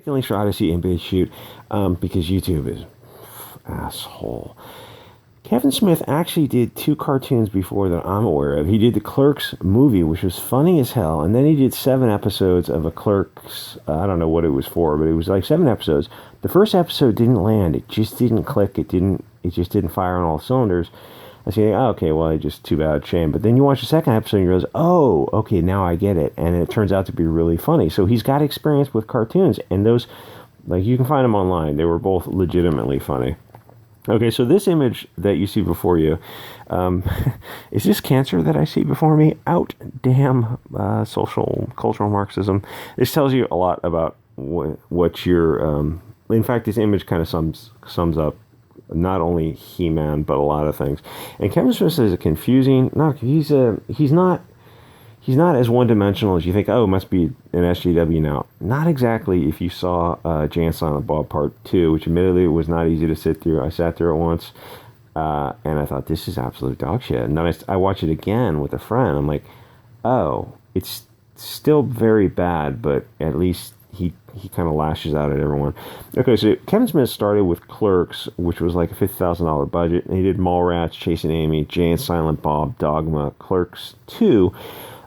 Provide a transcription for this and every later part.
The links for Odyssey and Bait Shoot because YouTube is asshole. Kevin Smith actually did two cartoons before that I'm aware of. He did the Clerks movie, which was funny as hell, and then he did 7 episodes of a Clerks. I don't know what it was for, but it was like 7 episodes. The first episode didn't land. It just didn't click. It didn't. It just didn't fire on all cylinders. I say, oh, okay, well, just too bad, shame. But then you watch the second episode and you realize, oh, okay, now I get it, and it turns out to be really funny. So he's got experience with cartoons, and those, like, you can find them online. They were both legitimately funny. Okay, so this image that you see before you, is this cancer that I see before me? Out, damn, social, cultural Marxism. This tells you a lot about what you're, in fact, this image kind of sums up not only He-Man, but a lot of things. And Kevin Smith is a confusing, he's not as one-dimensional as you think. Oh, it must be an SJW now. Not exactly. If you saw Jay and Silent Bob Part 2, which admittedly was not easy to sit through. I sat through it once, and I thought, this is absolute dog shit. And then I watched it again with a friend. I'm like, oh, it's still very bad, but at least he kind of lashes out at everyone. Okay, so Kevin Smith started with Clerks, which was like a $50,000 budget, and he did Mallrats, Chasing Amy, Jay and Silent Bob, Dogma, Clerks 2,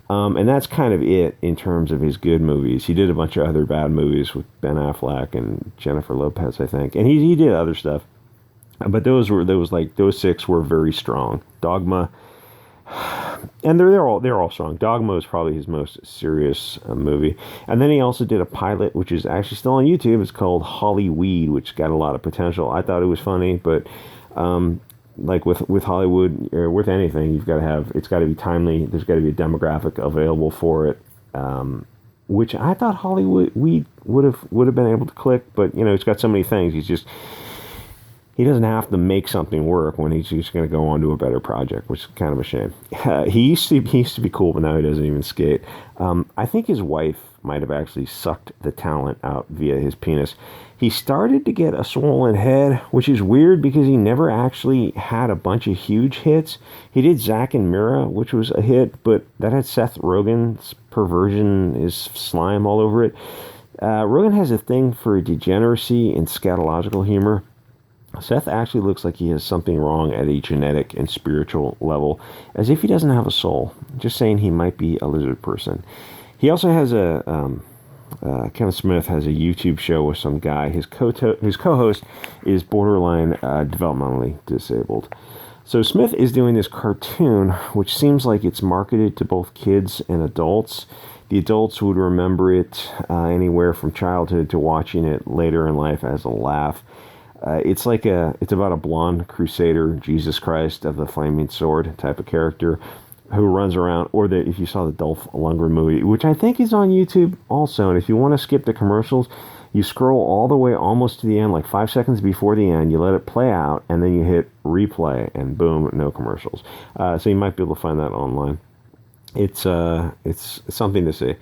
and that's kind of it in terms of his good movies. He did a bunch of other bad movies with Ben Affleck and Jennifer Lopez, I think, and he did other stuff, but those 6 were very strong. Dogma. And they're all strong. Dogma is probably his most serious movie. And then he also did a pilot, which is actually still on YouTube. It's called Hollyweed, which got a lot of potential. I thought it was funny, but like with Hollywood or with anything, it's got to be timely. There's got to be a demographic available for it, which I thought Hollywood would have been able to click. But it's got so many things. He doesn't have to make something work when he's just going to go on to a better project, which is kind of a shame. He used to be cool, but now he doesn't even skate. I think his wife might have actually sucked the talent out via his penis. He started to get a swollen head, which is weird because he never actually had a bunch of huge hits. He did Zack and Mira, which was a hit, but that had Seth Rogen's perversion, his slime all over it. Rogen has a thing for degeneracy and scatological humor. Seth actually looks like he has something wrong at a genetic and spiritual level, as if he doesn't have a soul. Just saying, he might be a lizard person. He also has Kevin Smith has a YouTube show with some guy. His co-host is borderline developmentally disabled. So Smith is doing this cartoon, which seems like it's marketed to both kids and adults. The adults would remember it anywhere from childhood to watching it later in life as a laugh. It's about a blonde crusader, Jesus Christ of the Flaming Sword type of character who runs around, or if you saw the Dolph Lundgren movie, which I think is on YouTube also, and if you want to skip the commercials, you scroll all the way almost to the end, like 5 seconds before the end, you let it play out, and then you hit replay, and boom, no commercials. So you might be able to find that online. It's something to see.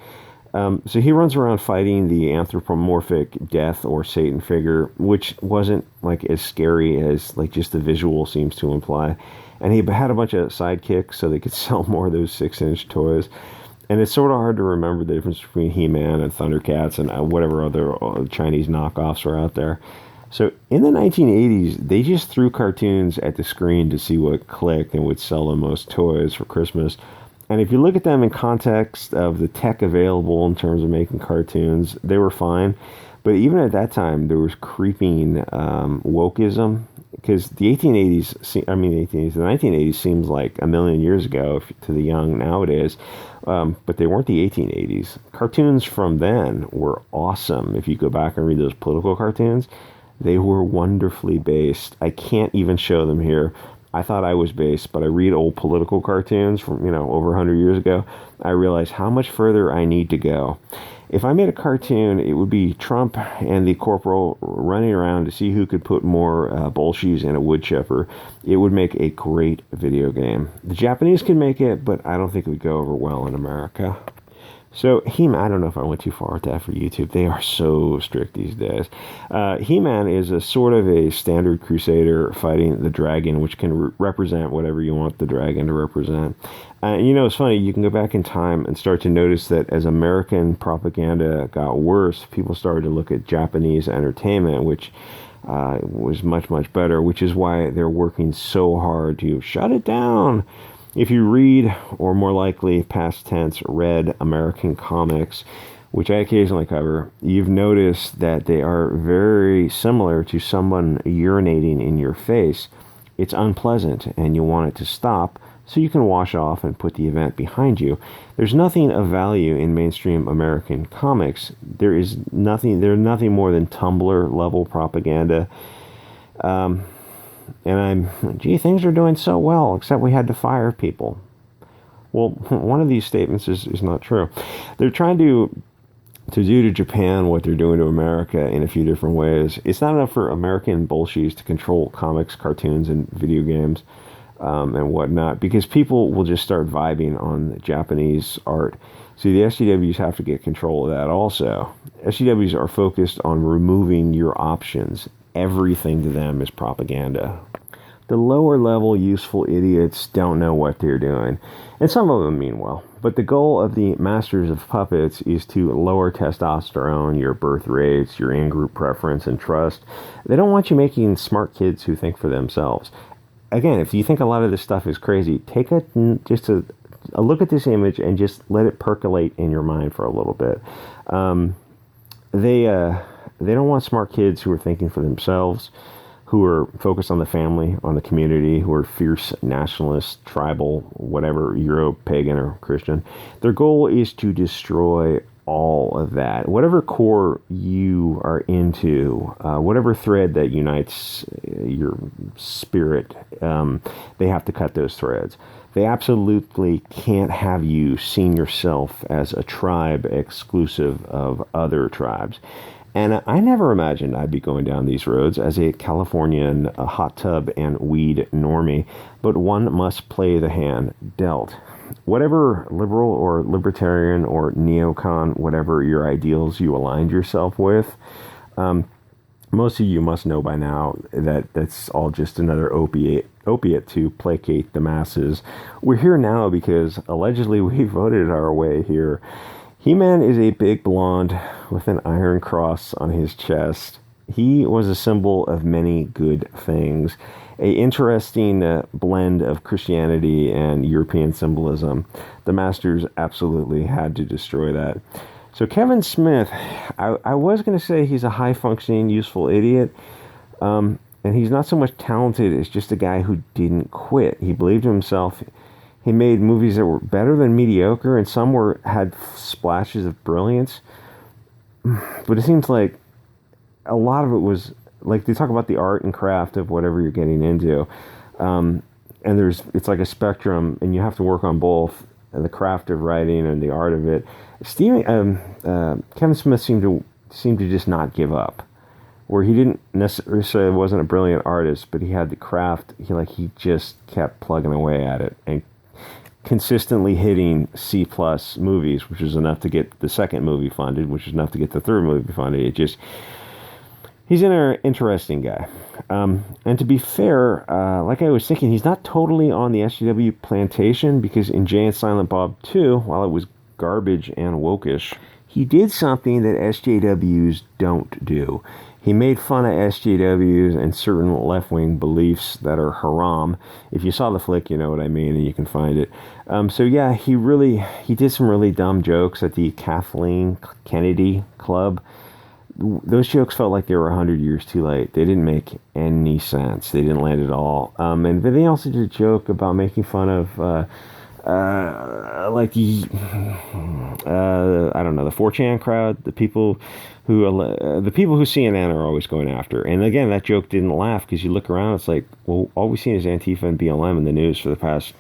So he runs around fighting the anthropomorphic death or Satan figure, which wasn't like as scary as like just the visual seems to imply. And he had a bunch of sidekicks so they could sell more of those 6-inch toys. And it's sort of hard to remember the difference between He-Man and Thundercats and whatever other Chinese knockoffs are out there. So in the 1980s, they just threw cartoons at the screen to see what clicked and would sell the most toys for Christmas. And if you look at them in context of the tech available in terms of making cartoons, they were fine. But even at that time, there was creeping wokeism. Because the 1980s seems like a million years ago to the young nowadays. But they weren't the 1880s. Cartoons from then were awesome. If you go back and read those political cartoons, they were wonderfully based. I can't even show them here. I thought I was based, but I read old political cartoons from, over 100 years ago. I realize how much further I need to go. If I made a cartoon, it would be Trump and the corporal running around to see who could put more bolshies in a wood chipper. It would make a great video game. The Japanese can make it, but I don't think it would go over well in America. So He-Man, I don't know if I went too far with that for YouTube. They are so strict these days. He-Man is a sort of a standard crusader fighting the dragon, which can represent whatever you want the dragon to represent. It's funny. You can go back in time and start to notice that as American propaganda got worse, people started to look at Japanese entertainment, which was much, much better, which is why they're working so hard to shut it down. If you read, or more likely, past tense, read American comics, which I occasionally cover, you've noticed that they are very similar to someone urinating in your face. It's unpleasant, and you want it to stop, so you can wash off and put the event behind you. There's nothing of value in mainstream American comics. There's nothing more than Tumblr-level propaganda. Things are doing so well, except we had to fire people. Well, one of these statements is not true. They're trying to do to Japan what they're doing to America in a few different ways. It's not enough for American bullshies to control comics, cartoons, and video games and whatnot, because people will just start vibing on Japanese art. See, the SJWs have to get control of that also. SJWs are focused on removing your options. Everything to them is propaganda. The lower level useful idiots don't know what they're doing, and some of them mean well. But the goal of the masters of puppets is to lower testosterone, your birth rates, your in-group preference and trust. They don't want you making smart kids who think for themselves. Again, if you think a lot of this stuff is crazy, take a look at this image and just let it percolate in your mind for a little bit. They don't want smart kids who are thinking for themselves, who are focused on the family, on the community, who are fierce nationalists, tribal, whatever, Euro-pagan or Christian. Their goal is to destroy all of that. Whatever core you are into, whatever thread that unites your spirit, they have to cut those threads. They absolutely can't have you seeing yourself as a tribe exclusive of other tribes. And I never imagined I'd be going down these roads as a Californian hot tub and weed normie, but one must play the hand dealt. Whatever liberal or libertarian or neocon, whatever your ideals you aligned yourself with, most of you must know by now that that's all just another opiate to placate the masses. We're here now because allegedly we voted our way here. He-Man is a big blonde with an iron cross on his chest. He was a symbol of many good things. An interesting blend of Christianity and European symbolism. The Masters absolutely had to destroy that. So Kevin Smith, I was going to say he's a high-functioning, useful idiot. And he's not so much talented as just a guy who didn't quit. He believed in himself. He made movies that were better than mediocre, and some had splashes of brilliance. But it seems like a lot of it was, like, they talk about the art and craft of whatever you're getting into. And it's like a spectrum, and you have to work on both, and the craft of writing and the art of it. Kevin Smith seemed to just not give up. Where he didn't necessarily wasn't a brilliant artist, but he had the craft. He just kept plugging away at it and consistently hitting C+ movies, which was enough to get the second movie funded, which was enough to get the third movie funded. He's an interesting guy. And to be fair, like I was thinking, he's not totally on the SJW plantation, because in Jay and Silent Bob 2, while it was garbage and wokish, he did something that SJWs don't do. He made fun of SJWs and certain left-wing beliefs that are haram. If you saw the flick, you know what I mean, and you can find it. He did some really dumb jokes at the Kathleen Kennedy Club. Those jokes felt like they were 100 years too late. They didn't make any sense. They didn't land at all. And they also did a joke about making fun of the 4chan crowd, the people who CNN are always going after. And again, that joke didn't laugh, because you look around, it's like, well, all we've seen is Antifa and BLM in the news for the past,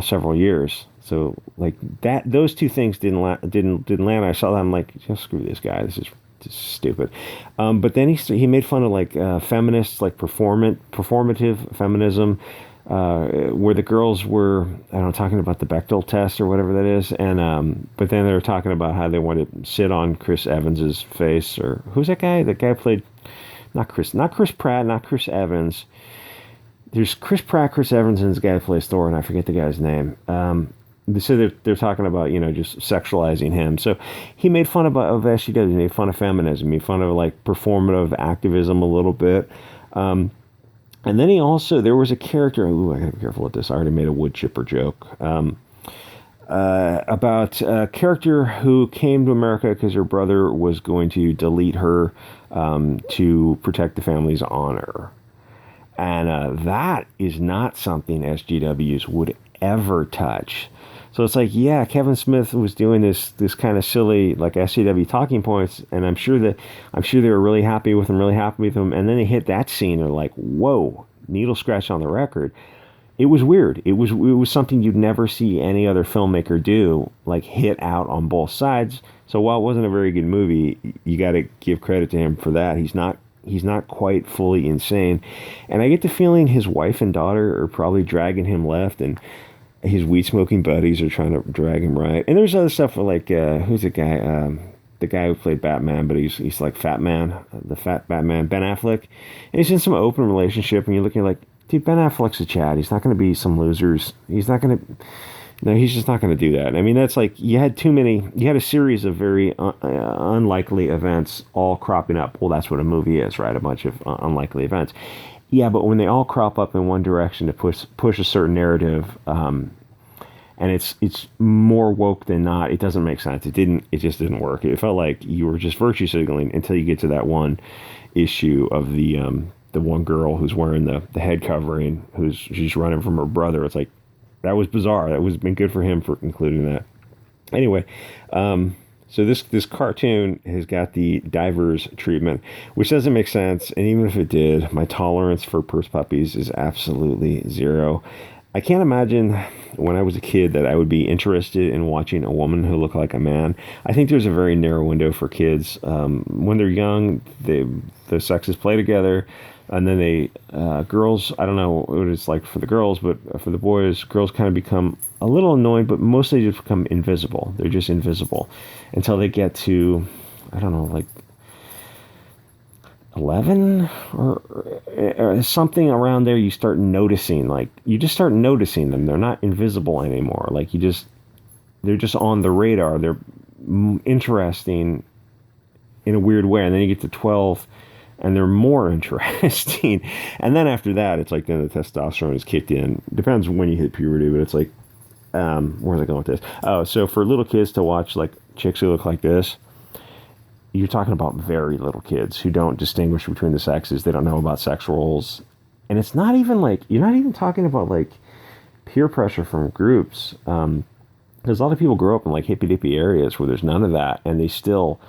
several years. So like that, those two things didn't land. I saw that, I'm like, just screw this guy. This is just stupid. But then he made fun of feminists, like performative feminism. where the girls were, I don't know, talking about the Bechdel test or whatever that is, and but then they were talking about how they wanted to sit on Chris Evans's face, or who's that guy? The guy who played not Chris Pratt, not Chris Evans. There's Chris Pratt, Chris Evans, and this guy who plays Thor, and I forget the guy's name. So they're talking about, just sexualizing him. So he made fun of SJW, he made fun of feminism, made fun of like performative activism a little bit. And then there was a character, I gotta be careful with this, I already made a wood chipper joke, about a character who came to America because her brother was going to delete her to protect the family's honor. And that is not something SGWs would ever touch. So it's like, yeah, Kevin Smith was doing this kind of silly like SCW talking points, and I'm sure they were really happy with him, and then they hit that scene, they're like, whoa, needle scratch on the record. It was weird. It was something you'd never see any other filmmaker do, like hit out on both sides. So while it wasn't a very good movie, you got to give credit to him for that. He's not quite fully insane, and I get the feeling his wife and daughter are probably dragging him left, and his weed smoking buddies are trying to drag him right. And there's other stuff like who's the guy? The guy who played Batman, but he's like Fat Man, the Fat Batman, Ben Affleck. And he's in some open relationship, and you're looking like, dude, Ben Affleck's a Chad. He's not going to be some losers. He's not going to. No, he's just not going to do that. I mean, that's like you had a series of very unlikely events all cropping up. Well, that's what a movie is, right? A bunch of unlikely events. Yeah, but when they all crop up in one direction to push a certain narrative, and it's more woke than not, it doesn't make sense. It just didn't work. It felt like you were just virtue signaling until you get to that one issue of the one girl who's wearing the head covering, she's running from her brother. It's like, that was bizarre. That was been good for him for including that. Anyway, so this cartoon has got the divers treatment, which doesn't make sense. And even if it did, my tolerance for purse puppies is absolutely zero. I can't imagine when I was a kid that I would be interested in watching a woman who looked like a man. I think there's a very narrow window for kids. When they're young, the sexes play together. And then girls, I don't know what it's like for the girls, but for the boys, girls kind of become a little annoying, but mostly just become invisible. They're just invisible until they get to, I don't know, like 11 or something around there. You just start noticing them. They're not invisible anymore. Like they're just on the radar. They're interesting in a weird way. And then you get to 12, and they're more interesting. And then after that, it's like then the testosterone is kicked in. Depends when you hit puberty, but it's like, where's I going with this? Oh, so for little kids to watch like chicks who look like this, you're talking about very little kids who don't distinguish between the sexes. They don't know about sex roles. And it's not even like, you're not even talking about like peer pressure from groups. Because a lot of people grow up in like hippy-dippy areas where there's none of that, and they still,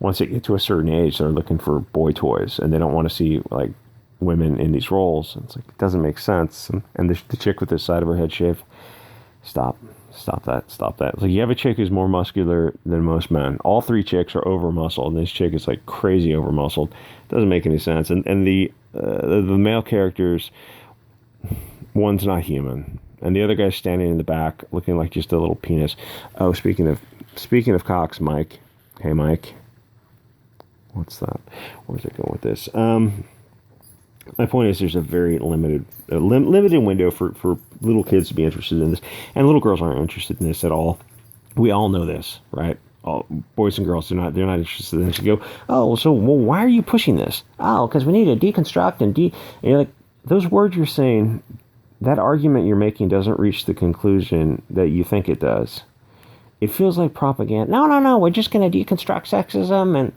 once they get to a certain age, they're looking for boy toys, and they don't want to see like women in these roles. And it's like, it doesn't make sense. And the chick with the side of her head shaved, stop that. It's like, you have a chick who's more muscular than most men. All three chicks are over muscled, and this chick is like crazy over muscled. Doesn't make any sense. And the male characters, one's not human, and the other guy's standing in the back looking like just a little penis. Oh, speaking of cocks, Mike. Hey, Mike. What's that? Where's it going with this? My point is, there's a very limited window for little kids to be interested in this, and little girls aren't interested in this at all. We all know this, right? All boys and girls, they're not interested in this. You go, why are you pushing this? Oh, because we need to deconstruct and you're like, those words you're saying, that argument you're making doesn't reach the conclusion that you think it does. It feels like propaganda. No, we're just going to deconstruct sexism, and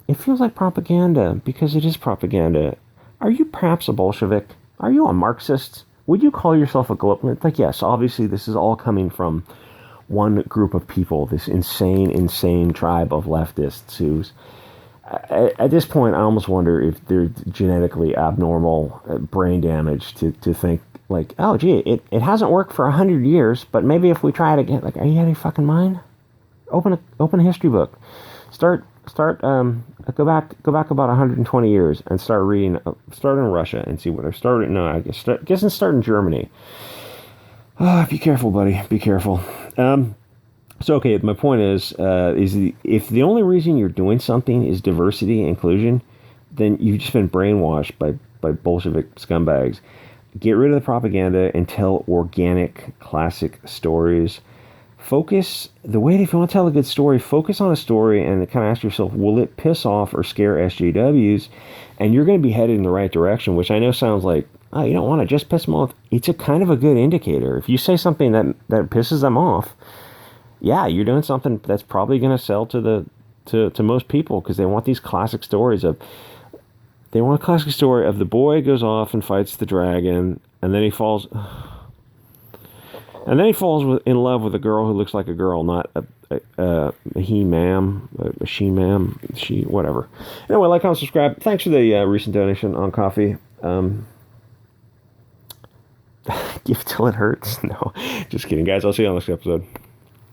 it feels like propaganda because it is propaganda. Are you perhaps a Bolshevik? Are you a Marxist? Would you call yourself a globalist? Like, yes, obviously this is all coming from one group of people, this insane tribe of leftists who's, at this point, I almost wonder if they're genetically abnormal, brain damage to think like, oh, gee, it hasn't worked for 100 years, but maybe if we try it again, like, are you out of your fucking mind? Open a history book. Start a Go back about 120 years and start reading. Start in Russia and see what they're starting. No, I guess start in Germany. Be careful, buddy. Be careful. So okay, my point is if the only reason you're doing something is diversity and inclusion, then you've just been brainwashed by Bolshevik scumbags. Get rid of the propaganda and tell organic, classic stories. Focus, the way if you want to tell a good story, focus on a story and kind of ask yourself, will it piss off or scare SJWs? And you're going to be headed in the right direction, which I know sounds like, oh, you don't want to just piss them off. It's a kind of a good indicator. If you say something that pisses them off, yeah, you're doing something that's probably going to sell to most people, because they want these classic stories of, they want a classic story of the boy goes off and fights the dragon, and then he falls in love with a girl who looks like a girl, not a he-ma'am, a she-ma'am, whatever. Anyway, like, comment, subscribe. Thanks for the recent donation on coffee. Give till it hurts. No, just kidding, guys. I'll see you on the next episode.